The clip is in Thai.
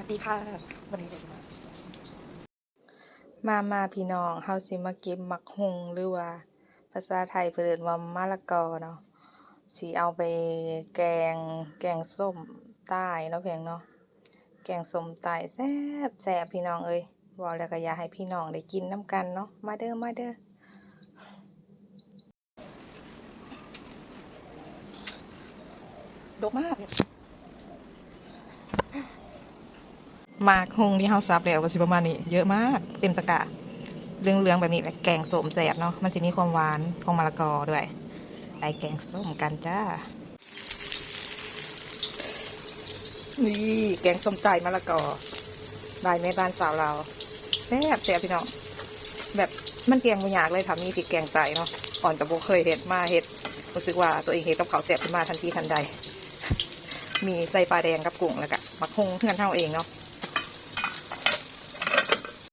วัสดีค่ะวันนี้เด็กมาพี่น้องเฮาสิมาเก็บมักฮุงหรือว่าภาษาไทยเพิ่นเอิ้นว่ามะละกอเนาะสิเอาไปแกงส้มใต้เนาะเพียงเนาะแกงส้มใต้แซ่บพี่น้องเอ้ยเว้าแล้วก็อยากให้พี่น้องได้กินนำกันเนาะมาเด้อดกมากมากฮุงที่เฮาสับแล้วก็สิประมาณนี้เยอะมากเต็มตะกร้าเหลืองๆแบบนี้แหละแกงส้มแซ่บเนาะมันสิมีความหวานของมะละกอด้วยไปแกงส้มกันจ้านี่แกงส้มไก่มะละกอได้แม่บ้านสาวเราแซ่บพี่น้องแบบมันแกงบ่ยากเลยค่ะมีพริกแกงไก่เนาะอ่อนกับโบเคยเห็ดมาเห็ดรู้สึกว่าตัวเองเห็ดกับเขาวแซ่บขึ้นมาทันทีทันใดมีใส่ปลาแดงกับกุ้งแล้วก็มักฮุงเพื่อนเท่าเองเนาะ